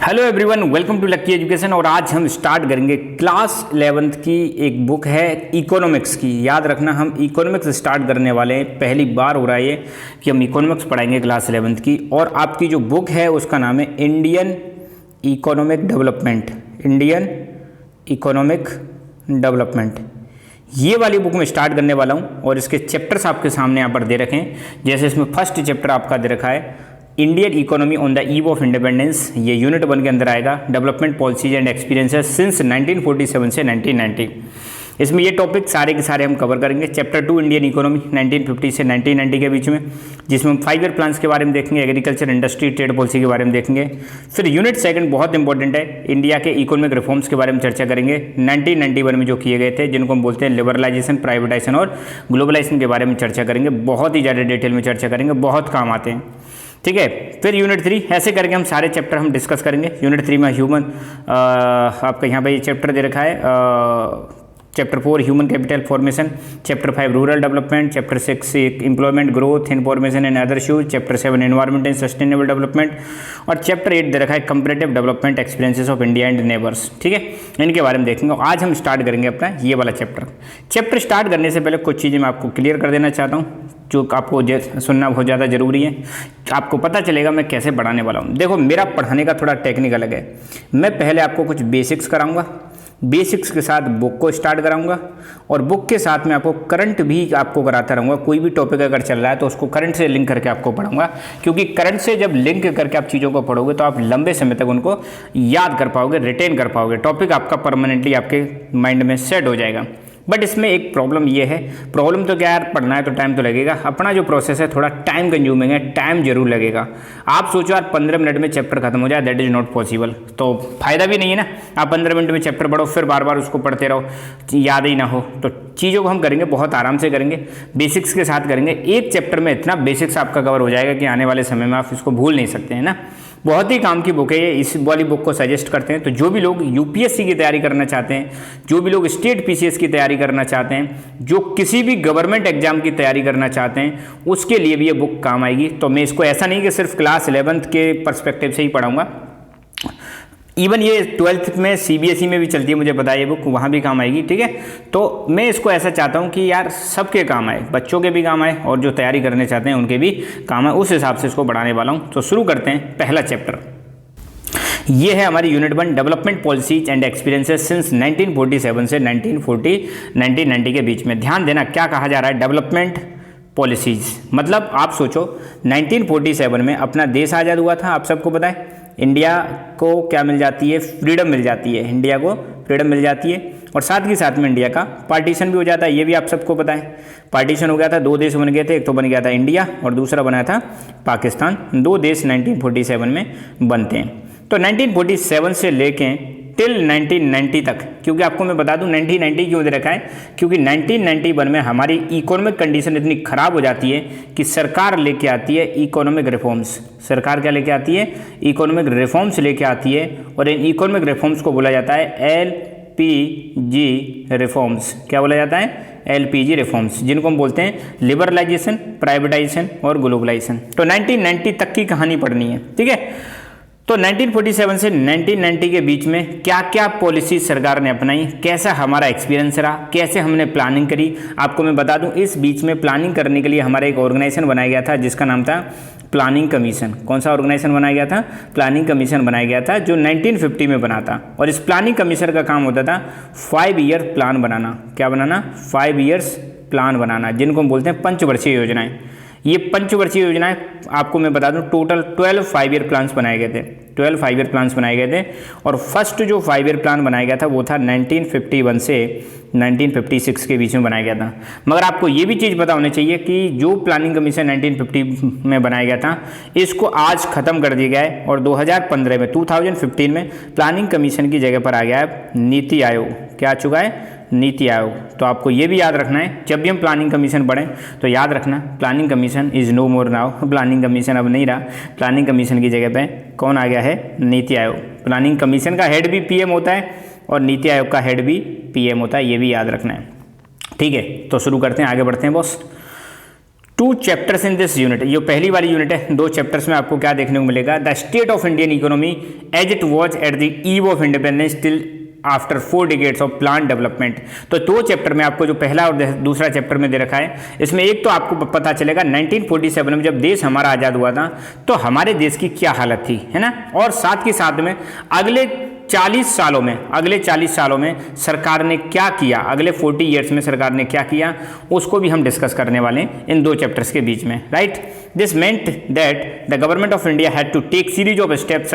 Hello everyone, welcome to lucky education. और आज हम स्टार्ट करेंगे क्लास 11th की एक बुक है इकोनॉमिक्स की। याद रखना, हम इकोनॉमिक्स स्टार्ट करने वाले हैं। पहली बार हो रहा है ये कि हम इकोनॉमिक्स पढ़ाएंगे क्लास 11th की। और आपकी जो बुक है उसका नाम है Indian economic development. Indian economic development, ये वाली बुक में स्टार्ट करने वाला हूँ। और इसके चैप्टर्स आपके सामने यहाँ पर दे रखे हैं। जैसे इसमें फर्स्ट चैप्टर आपका दे रखा है Indian economy on the eve of independence. ये यूनिट 1 के अंदर आएगा, development policies and experiences since 1947 से 1990। इसमें ये टॉपिक सारे के सारे हम कवर करेंगे। चैप्टर 2 इंडियन इकोनॉमी 1950 से 1990 के बीच में, जिसमें हम 5 ईयर प्लान्स के बारे में देखेंगे, एग्रीकल्चर, इंडस्ट्री, ट्रेड पॉलिसी के बारे में देखेंगे। फिर यूनिट 2 बहुत इंपॉर्टेंट है, इंडिया के इकोनॉमिक रिफॉर्म्स के बारे में चर्चा करेंगे 1991 में जो किए गए थे, जिनको हम बोलते हैं लिबरलाइजेशन, प्राइवेटाइजेशन और ग्लोबलाइजेशन के बारे में चर्चा करेंगे। बहुत ही ज़्यादा डिटेल में चर्चा करेंगे, बहुत काम आते हैं। ठीक है। फिर यूनिट 3 ऐसे करके हम सारे चैप्टर हम डिस्कस करेंगे। यूनिट 3 में ह्यूमन, आपका यहाँ पे ये चैप्टर दे रखा है। Chapter 4 human capital formation, chapter 5 rural development, chapter 6 employment growth information and other issues, chapter 7 environment and sustainable development, और चैप्टर 8 दे रखा है comparative development experiences of India and neighbours. ठीक है, इनके बारे में देखेंगे। आज हम स्टार्ट करेंगे अपना ये वाला चैप्टर स्टार्ट करने से पहले कुछ चीज़ें मैं आपको क्लियर कर देना चाहता हूँ, जो आपको सुनना बहुत ज़्यादा ज़रूरी है। आपको पता चलेगा मैं कैसे पढ़ाने वाला हूँ। देखो, मेरा पढ़ाने का थोड़ा टेक्निक अलग है। मैं पहले आपको कुछ बेसिक्स कराऊंगा, बेसिक्स के साथ बुक को स्टार्ट कराऊंगा, और बुक के साथ में आपको करंट भी आपको कराता रहूँगा। कोई भी टॉपिक अगर चल रहा है तो उसको करंट से लिंक करके आपको पढ़ाऊंगा, क्योंकि करंट से जब लिंक करके आप चीज़ों को पढ़ोगे तो आप लंबे समय तक उनको याद कर पाओगे, रिटेन कर पाओगे। टॉपिक आपका परमानेंटली आपके माइंड में सेट हो जाएगा। बट इसमें एक प्रॉब्लम ये है, प्रॉब्लम तो क्या यार, पढ़ना है तो टाइम तो लगेगा। अपना जो प्रोसेस है थोड़ा टाइम कंज्यूमिंग है, टाइम जरूर लगेगा। आप सोचो यार 15 मिनट में चैप्टर खत्म हो जाए, दैट इज़ नॉट पॉसिबल। तो फायदा भी नहीं है ना, आप 15 मिनट में चैप्टर पढ़ो फिर बार बार उसको पढ़ते रहो, याद ही ना हो। तो चीज़ों को हम करेंगे बहुत आराम से करेंगे, बेसिक्स के साथ करेंगे। एक चैप्टर में इतना बेसिक्स आपका कवर हो जाएगा कि आने वाले समय में आप इसको भूल नहीं सकते हैं ना। बहुत ही काम की बुक है ये, इस वाली बुक को सजेस्ट करते हैं। तो जो भी लोग यूपीएससी की तैयारी करना चाहते हैं, जो भी लोग स्टेट पीसीएस की तैयारी करना चाहते हैं, जो किसी भी गवर्नमेंट एग्जाम की तैयारी करना चाहते हैं, उसके लिए भी ये बुक काम आएगी। तो मैं इसको ऐसा नहीं कि सिर्फ क्लास 11th के पर्सपेक्टिव से ही पढ़ाऊंगा, इवन ये 12th में सीबीएसई में भी चलती है, मुझे पता है ये बुक, वहाँ भी काम आएगी। ठीक है, तो मैं इसको ऐसा चाहता हूँ कि यार सबके काम आए, बच्चों के भी काम आए और जो तैयारी करने चाहते हैं उनके भी काम आए। उस हिसाब से इसको बढ़ाने वाला हूँ। तो शुरू करते हैं। पहला चैप्टर ये है हमारी unit 1 development policies and experiences since 1947 से 1990 के बीच में। ध्यान देना क्या कहा जा रहा है, डेवलपमेंट पॉलिसीज। मतलब आप सोचो 1947 में अपना देश आज़ाद हुआ था, आप सबको पता है। इंडिया को क्या मिल जाती है, फ्रीडम मिल जाती है। इंडिया को फ्रीडम मिल जाती है, और साथ ही साथ में इंडिया का पार्टीशन भी हो जाता है, ये भी आप सबको पता है। पार्टीशन हो गया था, 2 देश बन गए थे, एक तो बन गया था इंडिया और दूसरा बना था पाकिस्तान। 2 देश 1947 में बनते हैं। तो 1947 से लेके टिल 1990 तक, क्योंकि आपको मैं बता दूं 1990 क्यों दे रखा है, क्योंकि 1991 में हमारी इकोनॉमिक कंडीशन इतनी खराब हो जाती है कि सरकार लेके आती है इकोनॉमिक रिफॉर्म्स। सरकार क्या लेके आती है, इकोनॉमिक रिफॉर्म्स लेके आती है, और इन इकोनॉमिक रिफॉर्म्स को बोला जाता है एलपीजी रिफॉर्म्स। क्या बोला जाता है, एलपीजी रिफॉर्म्स, जिनको हम बोलते हैं लिबरलाइजेशन, प्राइवेटाइजेशन और ग्लोबलाइजेशन। तो 1990 तक की कहानी पढ़नी है। ठीक है, तो 1947 से 1990 के बीच में क्या क्या पॉलिसी सरकार ने अपनाई, कैसा हमारा एक्सपीरियंस रहा, कैसे हमने प्लानिंग करी, आपको मैं बता दूं। इस बीच में प्लानिंग करने के लिए हमारा एक ऑर्गेनाइजेशन बनाया गया था जिसका नाम था प्लानिंग कमीशन। कौन सा ऑर्गेनाइजेशन बनाया गया था, प्लानिंग कमीशन बनाया गया था, जो 1950 में बना था। और इस प्लानिंग कमीशन का काम होता था 5 ईयर प्लान बनाना। क्या बनाना, 5 ईयर्स प्लान बनाना, जिनको हम बोलते हैं पंचवर्षीय योजनाएं। ये पंचवर्षीय योजनाएं आपको मैं बता दूं, टोटल 12 5 ईयर प्लान्स बनाए गए थे। 12 5 ईयर प्लान्स बनाए गए थे, और फर्स्ट जो 5 ईयर प्लान बनाया गया था वो था 1951 से 1956 के बीच में बनाया गया था। मगर आपको ये भी चीज़ पता होनी चाहिए कि जो प्लानिंग कमीशन 1950 में बनाया गया था, इसको आज ख़त्म कर दिया गया है, और 2015 में 2015 में प्लानिंग कमीशन की जगह पर आ गया है नीति आयोग। क्या आ चुका है, नीति आयोग। तो आपको ये भी याद रखना है, जब भी हम प्लानिंग कमीशन पढ़ें तो याद रखना planning commission is no more now. Planning commission अब नहीं रहा, प्लानिंग कमीशन की जगह पे कौन आ गया है, नीति आयोग। प्लानिंग कमीशन का हेड भी पीएम होता है और नीति आयोग का हेड भी पीएम होता है, ये भी याद रखना है। ठीक है, तो शुरू करते हैं, आगे बढ़ते हैं boss. 2 chapters in this unit, ये पहली वाली यूनिट है। 2 चैप्टर्स में आपको क्या देखने को मिलेगा, the state of Indian economy as it was at the eve of independence till after 4 decades of plan development. तो 2 चैप्टर में आपको जो पहला और दूसरा चैप्टर में दे रखा है, इसमें एक तो आपको पता चलेगा 1947 में जब देश हमारा आज़ाद हुआ था तो हमारे देश की क्या हालत थी, है ना, और साथ के साथ में अगले 40 सालों में सरकार ने क्या किया, अगले 40 ईयर्स में सरकार ने क्या किया, उसको भी हम डिस्कस करने वाले हैं इन 2 चैप्टर्स के बीच में, right. This meant that the government of India had to take series of steps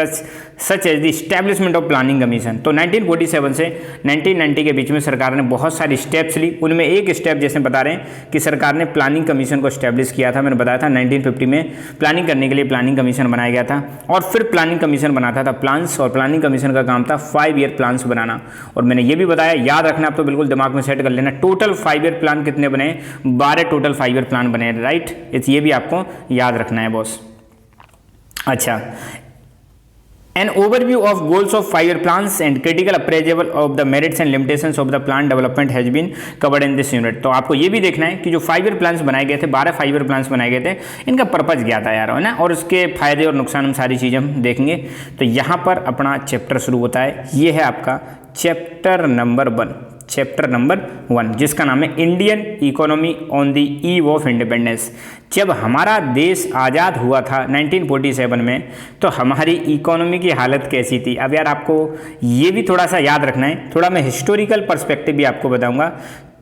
such as the establishment of planning commission. तो 1947 से 1990 के बीच में सरकार ने बहुत सारी स्टेप्स ली। उनमें एक स्टेप जैसे बता रहे हैं कि सरकार ने प्लानिंग कमीशन को स्टैब्लिश किया था। मैंने बताया था 1950 में प्लानिंग करने के लिए प्लानिंग कमीशन बनाया गया था, और फिर प्लानिंग कमीशन बनाता था प्लान्स, और प्लानिंग कमीशन का काम था 5 ईयर प्लान्स बनाना। और मैंने ये भी बताया, याद रखना, आप तो बिल्कुल दिमाग में सेट कर लेना, टोटल 5 ईयर प्लान कितने बने, 12 टोटल 5 ईयर प्लान बने, राइट। ये भी आपको याद रखना है बॉस। अच्छा, an overview of goals of 5 year plans and critical appraisal of the merits and limitations of the plan development has been covered in this unit. तो आपको ये भी देखना है कि जो 5 ईयर प्लान्स बनाए गए थे, 12 5 ईयर प्लान्स बनाए गए थे, इनका पर्पज क्या था यार, है ना, और उसके फायदे और नुकसान हम सारी चीज़ें हम देखेंगे। तो यहाँ पर अपना चैप्टर शुरू होता है, ये है आपका चैप्टर नंबर 1, जिसका नाम है Indian economy on the eve of independence. जब हमारा देश आज़ाद हुआ था 1947 में, तो हमारी इकोनॉमी की हालत कैसी थी। अब यार आपको ये भी थोड़ा सा याद रखना है, थोड़ा मैं हिस्टोरिकल पर्सपेक्टिव भी आपको बताऊंगा,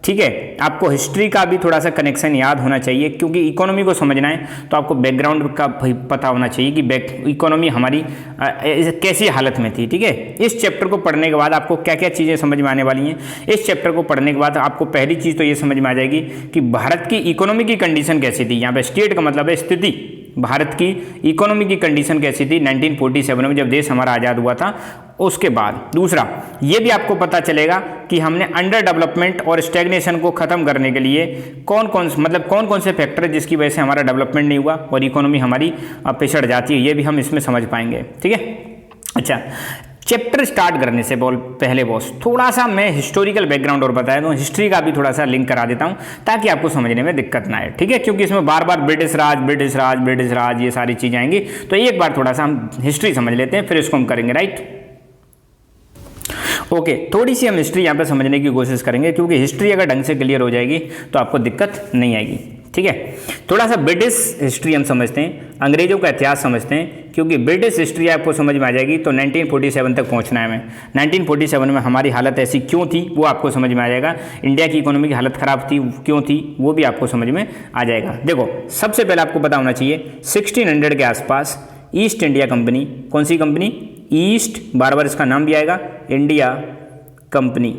ठीक है। आपको हिस्ट्री का भी थोड़ा सा कनेक्शन याद होना चाहिए, क्योंकि इकोनॉमी को समझना है तो आपको बैकग्राउंड का पता होना चाहिए कि इकोनॉमी हमारी कैसी हालत में थी, ठीक है। इस चैप्टर को पढ़ने के बाद आपको क्या क्या चीज़ें समझ में आने वाली हैं। इस चैप्टर को पढ़ने के बाद आपको पहली चीज़ तो ये समझ में आ जाएगी कि भारत की इकोनॉमी की कंडीशन कैसी थी। यहाँ पे स्टेट का मतलब है स्थिति, भारत की इकोनॉमी की कंडीशन कैसी थी 1947 में जब देश हमारा आज़ाद हुआ था। उसके बाद दूसरा ये भी आपको पता चलेगा कि हमने अंडर डेवलपमेंट और स्टैग्नेशन को खत्म करने के लिए कौन कौन से फैक्टर है जिसकी वजह से हमारा डेवलपमेंट नहीं हुआ और इकोनॉमी हमारी पिछड़ जाती है, ये भी हम इसमें समझ पाएंगे, ठीक है। अच्छा, चैप्टर स्टार्ट करने से पहले बॉस थोड़ा सा मैं हिस्टोरिकल बैकग्राउंड और बताया दूँ, हिस्ट्री का भी थोड़ा सा लिंक करा देता हूँ ताकि आपको समझने में दिक्कत ना आए, ठीक है, क्योंकि इसमें बार बार ब्रिटिश राज ये सारी चीज़ें आएंगी। तो एक बार थोड़ा सा हम हिस्ट्री समझ लेते हैं, फिर इसको हम करेंगे, राइट। ओके, थोड़ी सी हम हिस्ट्री यहाँ पे समझने की कोशिश करेंगे, क्योंकि हिस्ट्री अगर ढंग से क्लियर हो जाएगी तो आपको दिक्कत नहीं आएगी, ठीक है। थोड़ा सा ब्रिटिश हिस्ट्री हम समझते हैं, अंग्रेजों का इतिहास समझते हैं, क्योंकि ब्रिटिश हिस्ट्री आपको समझ में आ जाएगी तो 1947 तक पहुंचना है हमें। 1947 में हमारी हालत ऐसी क्यों थी वो आपको समझ में आ जाएगा। इंडिया की इकोनॉमी की हालत ख़राब थी क्यों थी वो भी आपको समझ में आ जाएगा। देखो, सबसे पहले आपको पता होना चाहिए 1600 के आसपास ईस्ट इंडिया कंपनी, कौन सी कंपनी, ईस्ट, बार बार इसका नाम भी आएगा, India company,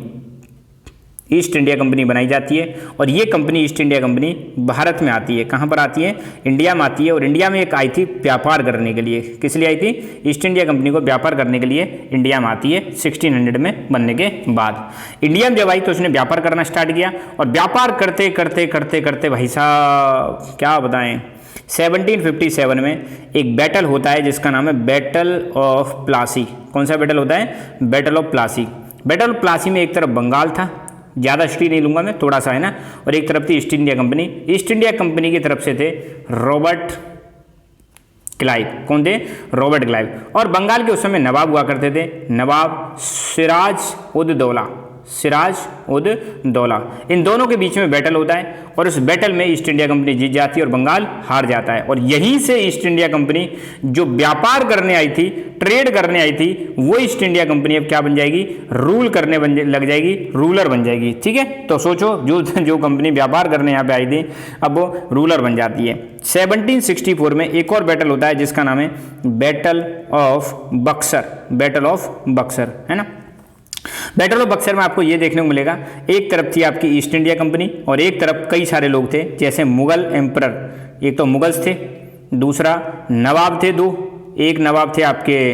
east India company बनाई जाती है। और ये company, east India company, Bharat में आती है। कहाँ पर आती है, इंडिया में आती है। और इंडिया में एक आई थी व्यापार करने के लिए, किस लिए आई थी, ईस्ट इंडिया कंपनी को व्यापार करने के लिए इंडिया में आती है 1600 में बनने के बाद। इंडिया में जब आई तो उसने व्यापार करना स्टार्ट किया, और व्यापार करते करते करते करते भाई साहब क्या बताएं, 1757 में एक बैटल होता है जिसका नाम है बैटल ऑफ प्लासी। कौन सा बैटल होता है, battle of Plassey. Battle of Plassey में एक तरफ बंगाल था, ज़्यादा हिस्ट्री नहीं लूँगा मैं, थोड़ा सा है ना, और एक तरफ थी east India company. East India company की तरफ से थे रॉबर्ट क्लाइव, कौन थे, रॉबर्ट क्लाइव। और बंगाल के उस समय नवाब हुआ करते थे, नवाब सिराज उद दौला। इन दोनों के बीच में बैटल होता है, और उस बैटल में ईस्ट इंडिया कंपनी जीत जाती है और बंगाल हार जाता है। और यहीं से ईस्ट इंडिया कंपनी जो व्यापार करने आई थी, ट्रेड करने आई थी, वो ईस्ट इंडिया कंपनी अब क्या बन जाएगी, रूल करने लग जाएगी, रूलर बन जाएगी, ठीक है। तो सोचो, जो कंपनी व्यापार करने यहाँ पे आई थी अब वो रूलर बन जाती है। 1764 में एक और बैटल होता है जिसका नाम है बैटल ऑफ बक्सर, है ना। बैटल ऑफ बक्सर में आपको ये देखने को मिलेगा, एक तरफ थी आपकी ईस्ट इंडिया कंपनी और एक तरफ कई सारे लोग थे, जैसे मुगल एम्परर, एक तो मुगल्स थे, दूसरा नवाब थे दो, एक नवाब थे आपके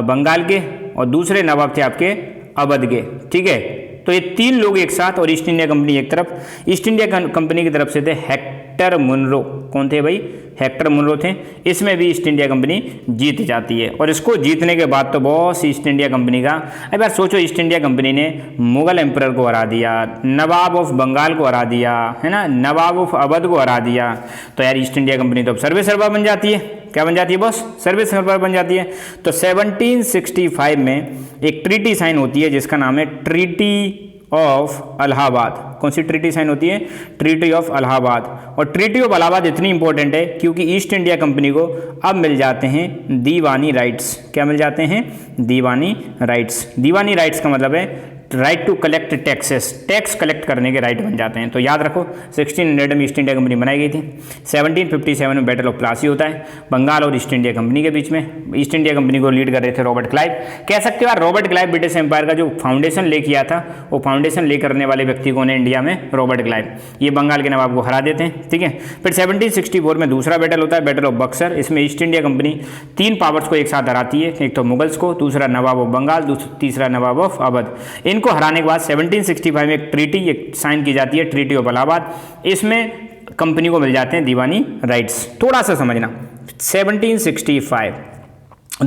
बंगाल के और दूसरे नवाब थे आपके अवध के, ठीक है। तो ये 3 लोग एक साथ, और ईस्ट इंडिया कंपनी एक तरफ। ईस्ट इंडिया कंपनी की तरफ से थे हेक्टर मुनरो, कौन थे भाई, हेक्टर मुनरो थे। इसमें भी ईस्ट इंडिया कंपनी जीत जाती है और इसको जीतने के बाद तो बॉस ईस्ट इंडिया कंपनी का, एक बार सोचो, ईस्ट इंडिया कंपनी ने मुगल एम्परर को हरा दिया, नवाब ऑफ बंगाल को हरा दिया, है ना, नवाब ऑफ अवध को हरा दिया, तो यार ईस्ट इंडिया कंपनी तो अब सर्वे सर्वा बन जाती है। क्या बन जाती है बॉस, सर्वे सर्वा बन जाती है। तो 1765 में एक ट्रीटी साइन होती है जिसका नाम है ट्रीटी ऑफ इलाहाबाद। कौन सी ट्रीटी साइन होती है, ट्रीटी ऑफ इलाहाबाद। और ट्रीटी ऑफ इलाहाबाद इतनी इंपॉर्टेंट है क्योंकि ईस्ट इंडिया कंपनी को अब मिल जाते हैं दीवानी राइट्स। क्या मिल जाते हैं, दीवानी राइट्स। दीवानी राइट्स का मतलब है right to collect taxes, tax collect करने के राइट बन जाते हैं। तो याद रखो 1600 में ईस्ट इंडिया कंपनी बनाई गई थी। 1757 में बैटल ऑफ प्लासी होता है बंगाल और ईस्ट इंडिया कंपनी के बीच में। ईस्ट इंडिया कंपनी को लीड कर रहे थे रॉबर्ट क्लाइव। कह सकते हो यार रॉबर्ट क्लाइव ब्रिटिश एम्पायर का जो फाउंडेशन ले किया था, वो फाउंडेशन ले करने वाले व्यक्ति कौन है इंडिया में, रॉबर्ट क्लाइव। ये बंगाल के नवाब को हरा देते हैं, ठीक है। फिर 1764 में दूसरा बैटल होता है, बैटल ऑफ बक्सर। इसमें ईस्ट इंडिया कंपनी 3 पावर्स को एक साथ हराती है, एक तो मुगल्स को, दूसरा नवाब ऑफ बंगाल, तीसरा नवाब ऑफ अवध। इनको हराने के बाद 1765 में एक ट्रीटी साइन की जाती है, ट्रीटी ऑफ इलाहाबाद। इसमें कंपनी को मिल जाते हैं दीवानी राइट्स। थोड़ा सा समझना, 1765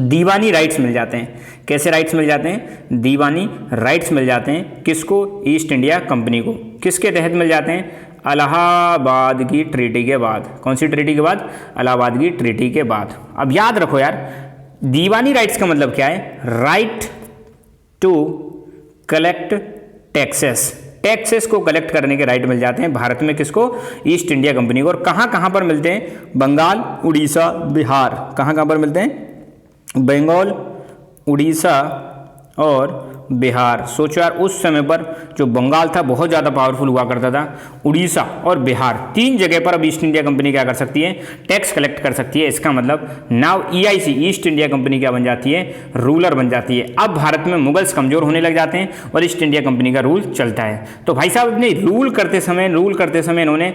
दीवानी राइट्स मिल जाते हैं। कैसे राइट्स मिल जाते हैं, दीवानी राइट्स मिल जाते हैं किसको, ईस्ट इंडिया कंपनी को। किसके तहत मिल जाते हैं, इलाहाबाद की ट्रीटी के बाद। कौन सी ट्रीटी के बाद, इलाहाबाद की ट्रीटी के बाद। अब याद रखो यार, दीवानी राइट्स का मतलब क्या है, right to collect taxes. Taxes को कलेक्ट करने के राइट मिल जाते हैं भारत में किसको, ईस्ट इंडिया कंपनी को। और कहाँ कहाँ पर मिलते हैं, बंगाल, उड़ीसा, बिहार। कहाँ कहाँ पर मिलते हैं, बंगाल, उड़ीसा और बिहार। सोचो यार उस समय पर जो बंगाल था बहुत ज़्यादा पावरफुल हुआ करता था, उड़ीसा और बिहार, 3 जगह पर अब ईस्ट इंडिया कंपनी क्या कर सकती है, टैक्स कलेक्ट कर सकती है। इसका मतलब now EIC east India company क्या बन जाती है, रूलर बन जाती है। अब भारत में मुगल्स कमजोर होने लग जाते हैं और ईस्ट इंडिया कंपनी का रूल चलता है। तो भाई साहब अपने रूल करते समय इन्होंने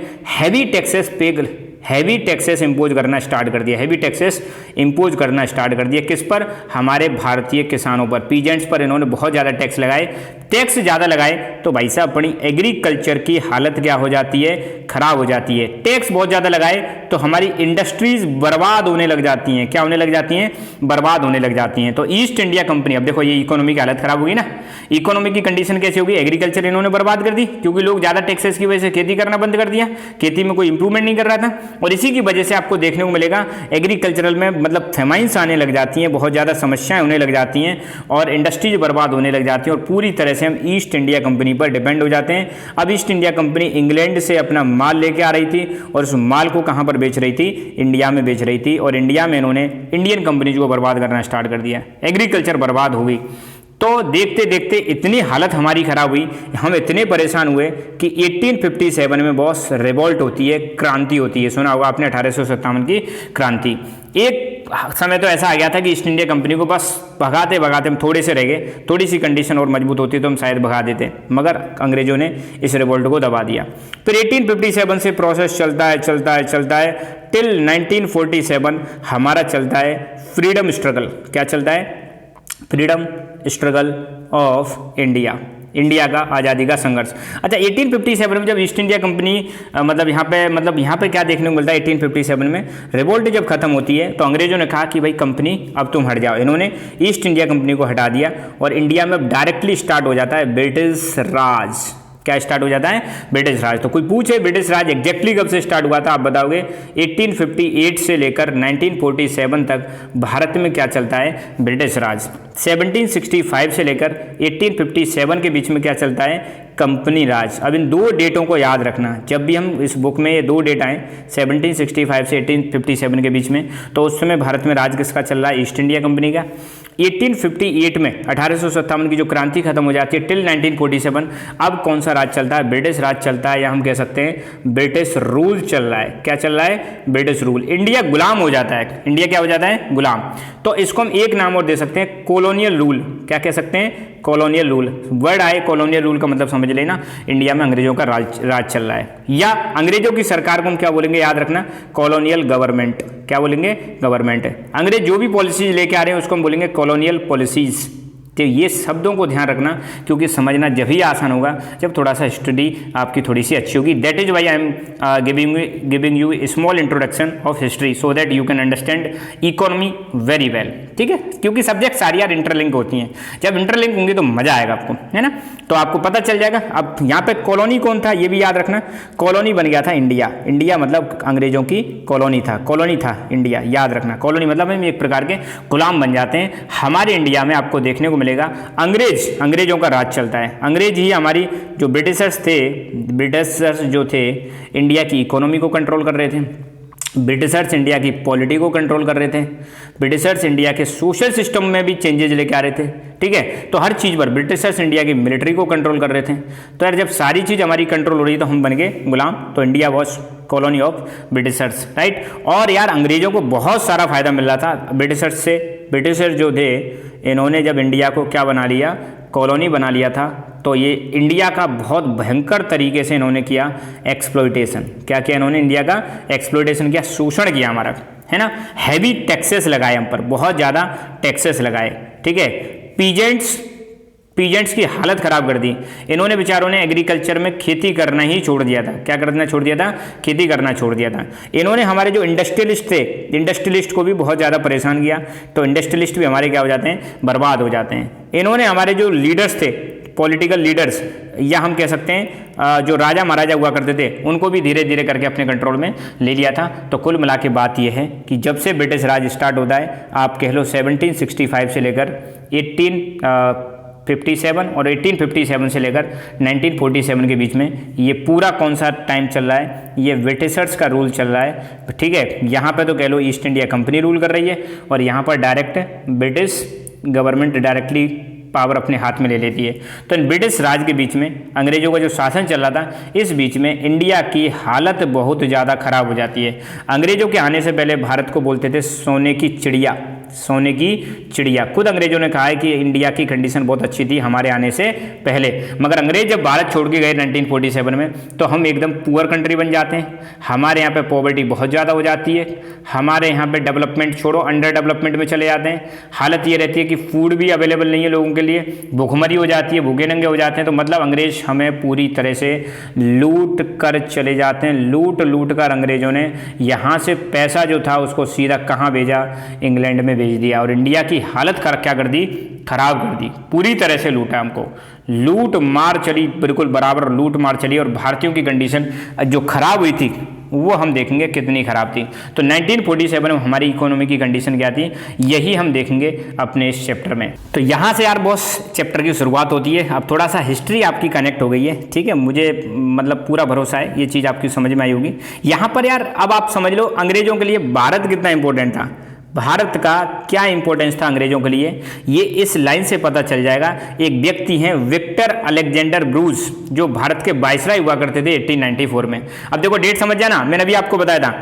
हैवी टैक्सेस इंपोज करना स्टार्ट कर दिया। हैवी टैक्सेस इंपोज करना स्टार्ट कर दिया किस पर, हमारे भारतीय किसानों पर, पीजेंट्स पर इन्होंने बहुत ज़्यादा टैक्स लगाए। टैक्स ज़्यादा लगाए तो भाई साहब अपनी एग्रीकल्चर की हालत क्या हो जाती है, खराब हो जाती है। टैक्स बहुत ज़्यादा लगाए तो हमारी इंडस्ट्रीज बर्बाद होने लग जाती हैं। क्या होने लग जाती हैं, बर्बाद होने लग जाती हैं। तो ईस्ट इंडिया कंपनी, अब देखो ये इकोनॉमी की हालत खराब होगी ना, इकोनॉमी की कंडीशन कैसी होगी, एग्रीकल्चर इन्होंने बर्बाद कर दी क्योंकि लोग ज़्यादा टैक्सेस की वजह से खेती करना बंद कर दिया, खेती में कोई इंप्रूवमेंट नहीं कर रहा था। और इसी की वजह से आपको देखने को मिलेगा एग्रीकल्चरल में मतलब फेमाइंस आने लग जाती हैं, बहुत ज़्यादा समस्याएं होने लग जाती हैं और इंडस्ट्रीज बर्बाद होने लग जाती हैं और पूरी तरह से हम ईस्ट इंडिया कंपनी पर डिपेंड हो जाते हैं। अब ईस्ट इंडिया कंपनी इंग्लैंड से अपना माल लेके आ रही थी और उस माल को कहाँ पर बेच रही थी, इंडिया में बेच रही थी। और इंडिया में इन्होंने इंडियन कंपनीज को बर्बाद करना स्टार्ट कर दिया, एग्रीकल्चर बर्बाद हो गई। तो देखते देखते इतनी हालत हमारी खराब हुई, हम इतने परेशान हुए कि 1857 में बॉस रिवॉल्ट होती है, क्रांति होती है। सुना होगा आपने 1857 की क्रांति। एक समय तो ऐसा आ गया था कि ईस्ट इंडिया कंपनी को बस भगाते भगाते हम थोड़े से रह गए, थोड़ी सी कंडीशन और मजबूत होती तो हम शायद भगा देते, मगर अंग्रेजों ने इस रिवॉल्ट को दबा दिया। फिर 1857 से प्रोसेस चलता है टिल 1947 हमारा चलता है फ्रीडम स्ट्रगल। क्या चलता है, freedom struggle of India, India का आज़ादी का संघर्ष। अच्छा 1857 में जब ईस्ट इंडिया कंपनी मतलब यहाँ पे क्या देखने को मिलता है, 1857 में रिवोल्ट जब खत्म होती है तो अंग्रेजों ने कहा कि भाई कंपनी अब तुम हट जाओ। इन्होंने ईस्ट इंडिया कंपनी को हटा दिया और इंडिया में डायरेक्टली स्टार्ट हो जाता है ब्रिटिश राज। क्या स्टार्ट हो जाता है, ब्रिटिश राज। तो कोई पूछे ब्रिटिश राज एग्जैक्टली कब से स्टार्ट हुआ था, आप बताओगे 1858 से लेकर 1947 तक भारत में क्या चलता है, ब्रिटिश राज। 1765 से लेकर 1857 के बीच में क्या चलता है, कंपनी राज। अब इन 2 डेटों को याद रखना, जब भी हम इस बुक में ये 2 डेट आए 1765 से 1857 के बीच में, तो उस समय भारत में राज किसका चल रहा है, ईस्ट इंडिया कंपनी का। 1858 में 1857 की जो क्रांति खत्म हो जाती है टिल 1947, अब कौन सा राज चलता है, ब्रिटिश राज चलता है, या हम कह सकते हैं ब्रिटिश रूल चल रहा है। क्या चल रहा है, ब्रिटिश रूल। इंडिया गुलाम हो जाता है, इंडिया क्या हो जाता है, गुलाम। तो इसको हम एक नाम और दे सकते हैं, कॉलोनियल रूल। क्या कह सकते हैं, कॉलोनियल रूल। वर्ड आए कॉलोनियल रूल का मतलब समझ लेना, इंडिया में अंग्रेजों का राज चल रहा है, या अंग्रेजों की सरकार को हम क्या बोलेंगे, याद रखना, कॉलोनियल गवर्नमेंट। क्या बोलेंगे, गवर्नमेंट। अंग्रेज जो भी पॉलिसीज लेके आ रहे हैं उसको हम बोलेंगे कॉलोनियल पॉलिसीज। तो ये शब्दों को ध्यान रखना, क्योंकि समझना जब ही आसान होगा जब थोड़ा सा स्टडी आपकी थोड़ी सी अच्छी होगी। That is why I am giving you small introduction of history so that you can understand economy very well, ठीक है, क्योंकि सब्जेक्ट सारी यार इंटरलिंक होती हैं, जब इंटरलिंक होंगी तो मजा आएगा आपको, है ना। तो आपको पता चल जाएगा। अब यहाँ पे कॉलोनी कौन था ये भी याद रखना, कॉलोनी बन गया था इंडिया। इंडिया मतलब अंग्रेजों की कॉलोनी था इंडिया, याद रखना। कॉलोनी मतलब हम एक प्रकार के गुलाम बन जाते हैं। हमारे इंडिया में आपको देखने को मिलेगा अंग्रेजों का राज चलता है। अंग्रेज ही हमारी जो ब्रिटिशर्स जो थे इंडिया की इकोनॉमी को कंट्रोल कर रहे थे, ब्रिटिशर्स इंडिया की पॉलिटी को कंट्रोल कर रहे थे, ब्रिटिशर्स इंडिया के सोशल सिस्टम में भी चेंजेस लेके आ रहे थे, ठीक है। तो हर चीज़ पर ब्रिटिशर्स इंडिया की मिलिट्री को कंट्रोल कर रहे थे। तो यार जब सारी चीज़ हमारी कंट्रोल हो रही तो हम बन गए गुलाम। तो India was colony of Britishers, right. और यार अंग्रेजों को बहुत सारा फायदा मिल रहा था ब्रिटिशर्स से। ब्रिटिशर्स जो थे इन्होंने जब इंडिया को क्या बना लिया, कॉलोनी बना लिया था, तो ये इंडिया का बहुत भयंकर तरीके से इन्होंने किया एक्सप्लॉइटेशन। क्या किया इन्होंने, इंडिया का एक्सप्लॉइटेशन किया, शोषण किया हमारा, है ना। हैवी टैक्सेस लगाए हम पर, बहुत ज़्यादा टैक्सेस लगाए, ठीक है। पीजेंट्स की हालत खराब कर दी इन्होंने, बेचारों ने एग्रीकल्चर में खेती करना ही छोड़ दिया था। क्या करना छोड़ दिया था, खेती करना छोड़ दिया था। इन्होंने हमारे जो इंडस्ट्रियलिस्ट थे, इंडस्ट्रियलिस्ट को भी बहुत ज़्यादा परेशान किया। तो इंडस्ट्रियलिस्ट भी हमारे क्या हो जाते हैं, बर्बाद हो जाते हैं। इन्होंने हमारे जो लीडर्स थे, पॉलिटिकल लीडर्स, या हम कह सकते हैं जो राजा महाराजा हुआ करते थे, उनको भी धीरे धीरे करके अपने कंट्रोल में ले लिया था। तो कुल मिला के बात यह है कि जब से ब्रिटिश राज स्टार्ट होता है, आप कह लो 1765 से लेकर 1857 और 1857 से लेकर 1947 के बीच में ये पूरा कौन सा टाइम चल रहा है, ये ब्रिटिशर्स का रूल चल रहा है, ठीक है। यहाँ पे तो कह लो ईस्ट इंडिया कंपनी रूल कर रही है, और यहाँ पर direct British government directly power अपने हाथ में ले लेती है। तो इन ब्रिटिश राज के बीच में अंग्रेजों का जो शासन चल रहा था, इस बीच में इंडिया की हालत बहुत ज़्यादा खराब हो जाती है। अंग्रेजों के आने से पहले भारत को बोलते थे सोने की चिड़िया, सोने की चिड़िया। खुद अंग्रेजों ने कहा है कि इंडिया की कंडीशन बहुत अच्छी थी हमारे आने से पहले, मगर अंग्रेज जब भारत छोड़ के गए 1947 में, तो हम एकदम पुअर कंट्री बन जाते हैं। हमारे यहाँ पे पॉवर्टी बहुत ज़्यादा हो जाती है, हमारे यहाँ पे डेवलपमेंट छोड़ो अंडर डेवलपमेंट में चले जाते हैं। हालत ये रहती है कि फूड भी अवेलेबल नहीं है लोगों के लिए, भूखमरी हो जाती है, भूखे नंगे हो जाते हैं। तो मतलब अंग्रेज हमें पूरी तरह से लूट कर चले जाते हैं। लूट कर अंग्रेजों ने यहाँ से पैसा जो था उसको सीधा कहाँ भेजा, इंग्लैंड में भेज दिया, और इंडिया की हालत क्या कर दी, खराब कर दी। पूरी तरह से लूटा हमको, लूट मार चली, बिल्कुल बराबर लूट मार चली। और भारतीयों की कंडीशन जो खराब हुई थी वो हम देखेंगे कितनी खराब थी। तो 1947 में हमारी इकोनॉमी की कंडीशन क्या थी, यही हम देखेंगे अपने इस चैप्टर में। तो यहाँ से यार बॉस चैप्टर की शुरुआत होती है। अब थोड़ा सा हिस्ट्री आपकी कनेक्ट हो गई है, ठीक है। मुझे मतलब पूरा भरोसा है ये चीज़ आपकी समझ में आई होगी। यहाँ पर यार अब आप समझ लो अंग्रेजों के लिए भारत कितना इंपॉर्टेंट था, भारत का क्या इंपॉर्टेंस था अंग्रेजों के लिए, ये इस लाइन से पता चल जाएगा। एक व्यक्ति हैं विक्टर अलेक्जेंडर ब्रूज, जो भारत के वाइसराय हुआ करते थे 1894 में। अब देखो डेट समझ जाना, मैंने अभी आपको बताया था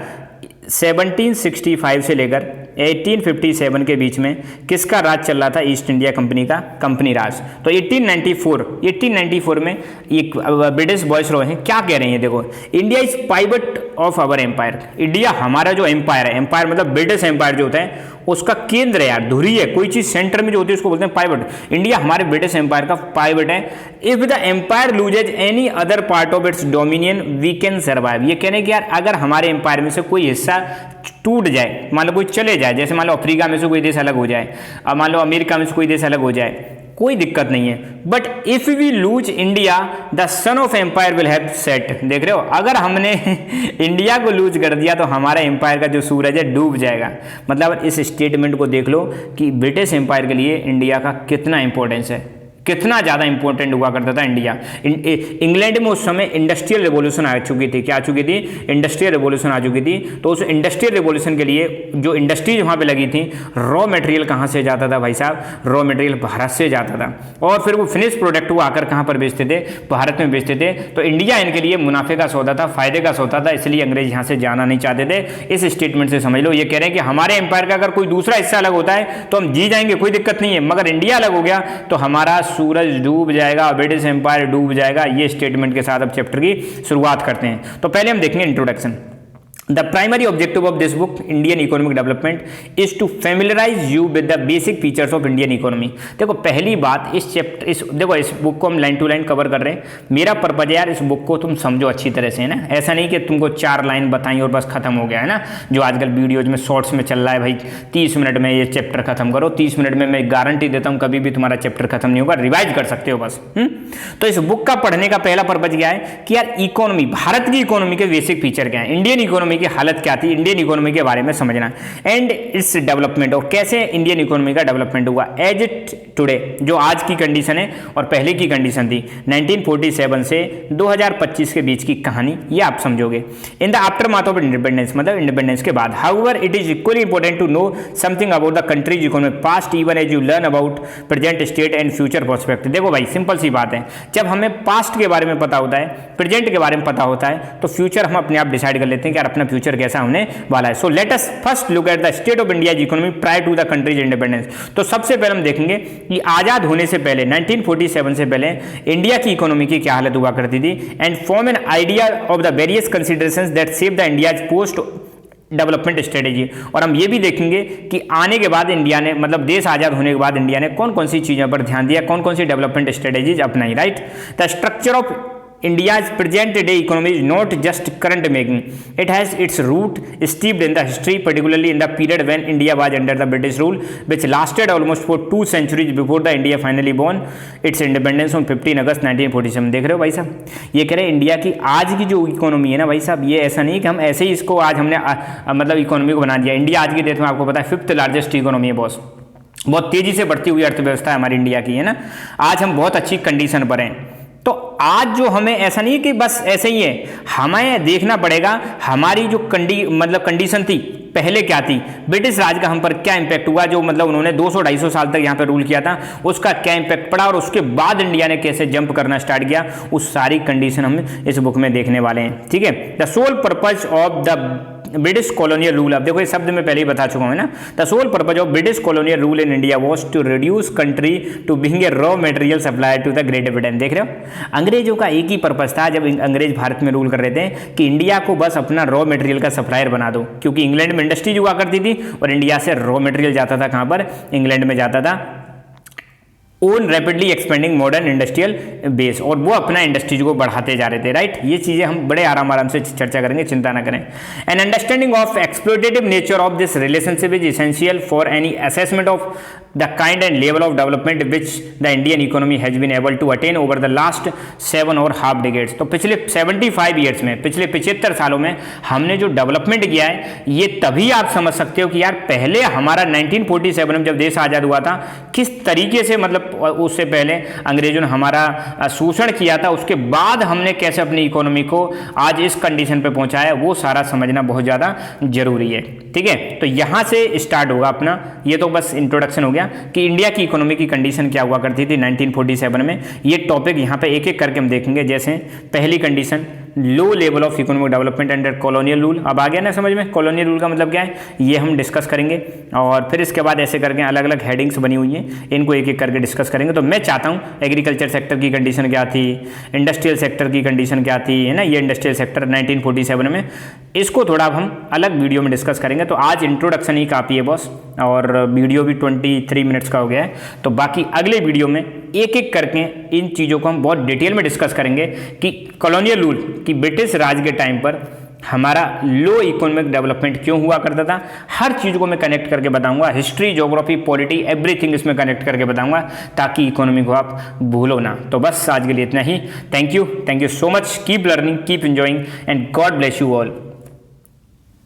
1765 से लेकर 1857 के बीच में किसका राज चल रहा था, ईस्ट इंडिया कंपनी का कंपनी राज। तो 1894 में एक ब्रिटिश वॉइसरॉय हैं, क्या कह रहे हैं देखो, India is pivot of our empire. India हमारा जो एम्पायर है, एम्पायर मतलब ब्रिटिश एम्पायर जो होता है उसका केंद्र है यार, धुरी है, कोई चीज सेंटर में जो होती है उसको बोलते हैं पाइवट। इंडिया हमारे ब्रिटिश एम्पायर का पाइवट है। If the empire loses any other part of its dominion we can survive. ये कहने कि यार अगर हमारे एम्पायर में से कोई हिस्सा टूट जाए, मान लो कोई चले जाए, जैसे मान लो अफ्रीका में से कोई देश अलग हो जाए, अब मान लो अमेरिका में से कोई देश अलग हो जाए, कोई दिक्कत नहीं है। But if we lose India the sun of empire will have set. देख रहे हो, अगर हमने इंडिया को लूज कर दिया तो हमारा एम्पायर का जो सूरज है डूब जाएगा। मतलब इस स्टेटमेंट को देख लो कि ब्रिटिश एम्पायर के लिए इंडिया का कितना इंपॉर्टेंस है, कितना ज़्यादा इंपॉर्टेंट हुआ करता था इंडिया। इंग्लैंड में उस समय इंडस्ट्रियल रिवॉल्यूशन आ चुकी थी। क्या आ चुकी थी, इंडस्ट्रियल रिवॉल्यूशन आ चुकी थी। तो उस इंडस्ट्रियल रिवॉल्यूशन के लिए जो इंडस्ट्रीज वहाँ पे लगी थी, रॉ मटेरियल कहाँ से जाता था भाई साहब, रॉ मटेरियल भारत से जाता था, और फिर वो फिनिश प्रोडक्ट वो आकर कहाँ पर बेचते थे, भारत में बेचते थे। तो इंडिया इनके लिए मुनाफे का सौदा था, फायदे का सौदा था, इसलिए अंग्रेज यहाँ से जाना नहीं चाहते थे। इस स्टेटमेंट से समझ लो, ये कह रहे हैं कि हमारे एम्पायर का अगर कोई दूसरा हिस्सा अलग होता है तो हम जी जाएंगे, कोई दिक्कत नहीं है, मगर इंडिया अलग हो गया तो हमारा सूरज डूब जाएगा, ब्रिटिश एम्पायर डूब जाएगा। ये स्टेटमेंट के साथ अब चैप्टर की शुरुआत करते हैं। तो पहले हम देखेंगे introduction. The primary objective of this book Indian economic development is to familiarise you with the basic features of Indian economy. देखो पहली बात इस बुक को हम लाइन टू लाइन कवर कर रहे हैं। मेरा पर्पज है यार इस बुक को तुम समझो अच्छी तरह से, है ना। ऐसा नहीं कि तुमको 4 लाइन बताई और बस खत्म हो गया, है ना, जो आजकल वीडियोज में शॉर्ट्स में चल रहा है भाई 30 मिनट में ये चैप्टर खत्म करो। 30 मिनट में मैं गारंटी देता हूँ कभी भी तुम्हारा चैप्टर खत्म नहीं होगा, रिवाइज कर सकते हो बस। तो इस बुक का पढ़ने का पहला पर्पज क्या है कि यार इकोनॉमी, भारत की इकोनॉमी के बेसिक फीचर क्या है, इंडियन इकोनॉमी की हालत क्या थी, इंडियन इकोनॉमी के बारे में समझना, एंड इट्स डेवलपमेंट, और कैसे इंडियन इकोनॉमी का डेवलपमेंट हुआ एज इट टुडे, जो आज की कंडीशन है और पहले की कंडीशन थी 1947 से 2025 के बीच की कहानी, ये आप समझोगे। In the aftermath of independence, मतलब इंडिपेंडेंस के बाद। However it is equally important to know something about the country's economic past even as you learn about present state and future prospect. देखो भाई सिंपल सी बात है, जब हमें पास्ट के बारे में पता होता है, प्रेजेंट के बारे में पता होता है, तो फ्यूचर हम अपने आप डिसाइड कर लेते हैं कि यार अपना फ्यूचर कैसा होने वाला है। So let us first look at the state of India economy prior to the country's independence. तो सबसे पहले हम देखेंगे कि आजाद होने से पहले 1947 से पहले इंडिया की इकोनॉमी की क्या हालत हुआ करती थी, and form an idea of the various considerations that shape the India's post development strategy. और हम ये भी देखेंगे कि आने के बाद इंडिया ने, मतलब देश आजाद होने के बाद इंडिया ने कौन कौन सी चीज़ों पर ध्यान दिया, कौन कौन सी डेवलपमेंट स्ट्रेटेजीज अपनाई, right. The structure of India's present day economy is not just current making. It has its root steeped in the history, particularly in the period when India was under the British rule, which lasted almost for 2 centuries before the India finally won its independence on 15 अगस्त 1947। देख रहे हो भाई साहब, ये कह रहे हैं India की आज की जो इकोनॉमी है ना भाई साहब, ये ऐसा नहीं कि हम ऐसे ही इसको आज हमने मतलब इकोनॉमी को बना दिया। इंडिया आज की डेट में आपको पता है 5th लार्जेस्ट इकोनॉमी है बॉस, बहुत तेजी से बढ़ती हुई अर्थव्यवस्था है हमारी इंडिया की, है ना। आज हम बहुत अच्छी कंडीशन पर हैं। तो आज जो हमें ऐसा नहीं है कि बस ऐसे ही है, हमें देखना पड़ेगा हमारी जो कंडीशन थी पहले क्या थी, ब्रिटिश राज का हम पर क्या इंपैक्ट हुआ, जो मतलब उन्होंने 200-250 साल तक यहाँ पर रूल किया था, उसका क्या इंपैक्ट पड़ा, और उसके बाद इंडिया ने कैसे जंप करना स्टार्ट किया, उस सारी कंडीशन हम इस बुक में देखने वाले हैं, ठीक है। The sole purpose of the British colonial rule, अब देखो ये शब्द मैं पहले ही बता चुका हूँ ना, the sole purpose of British colonial rule in India was to reduce country to being a raw material supplier to the Great Britain. देख रहे हो, अंग्रेजों का एक ही पर्पज था जब अंग्रेज भारत में रूल कर रहे थे कि इंडिया को बस अपना रॉ मटेरियल का सप्लायर बना दो, क्योंकि इंग्लैंड में इंडस्ट्रीज हुआ करती थी और इंडिया से रॉ मटेरियल जाता था कहाँ पर, इंग्लैंड में जाता था own rapidly expanding modern industrial base, और वो अपना इंडस्ट्रीज को बढ़ाते जा रहे थे, राइट। ये चीज़ें हम बड़े आराम से चर्चा करेंगे, चिंता ना करें। An understanding of exploitative nature of this relationship is essential for any assessment of the kind and level of development which the Indian economy has been able to attain over the last 7.5 decades. तो पिछले 75 years में, पिछले 75 सालों में हमने जो development किया है, ये तभी आप समझ सकते हो कि यार पहले हमारा 1947 में जब देश आज़ाद हुआ था, किस तरीके से, मतलब उससे पहले अंग्रेजों ने हमारा शोषण किया था, उसके बाद हमने कैसे अपनी इकोनॉमी को आज इस कंडीशन पे पहुंचाया, वो सारा समझना बहुत ज़्यादा जरूरी है, ठीक है। तो यहाँ से स्टार्ट होगा अपना, ये तो बस इंट्रोडक्शन हो गया कि इंडिया की इकोनॉमी की कंडीशन क्या हुआ करती थी 1947 में। ये टॉपिक यहाँ पे एक एक करके हम देखेंगे। जैसे पहली condition, low level of economic development under colonial rule. अब आ गया ना समझ में कॉलोनियल रूल का मतलब क्या है, ये हम डिस्कस करेंगे, और फिर इसके बाद ऐसे करके अलग अलग हेडिंग्स बनी हुई हैं, इनको एक एक करके डिस्कस करेंगे। तो मैं चाहता हूँ एग्रीकल्चर सेक्टर की कंडीशन क्या थी, इंडस्ट्रियल सेक्टर की कंडीशन क्या थी, है ना, ये इंडस्ट्रियल सेक्टर 1947 में, इसको थोड़ा हम अलग वीडियो में डिस्कस करेंगे। तो आज इंट्रोडक्शन ही काफ़ी है बॉस, और वीडियो भी 23 मिनट्स का हो गया है। तो बाकी अगले वीडियो में एक एक करके इन चीज़ों को हम बहुत डिटेल में डिस्कस करेंगे कि कॉलोनियल रूल की ब्रिटिश राज के टाइम पर हमारा लो इकोनॉमिक डेवलपमेंट क्यों हुआ करता था। हर चीज़ को मैं कनेक्ट करके बताऊंगा, हिस्ट्री, ज्योग्राफी, पॉलिटी, एवरीथिंग इसमें कनेक्ट करके बताऊंगा, ताकि इकोनॉमी को आप भूलो ना। तो बस आज के लिए इतना ही। Thank you so much, keep learning, keep enjoying, and God bless you all.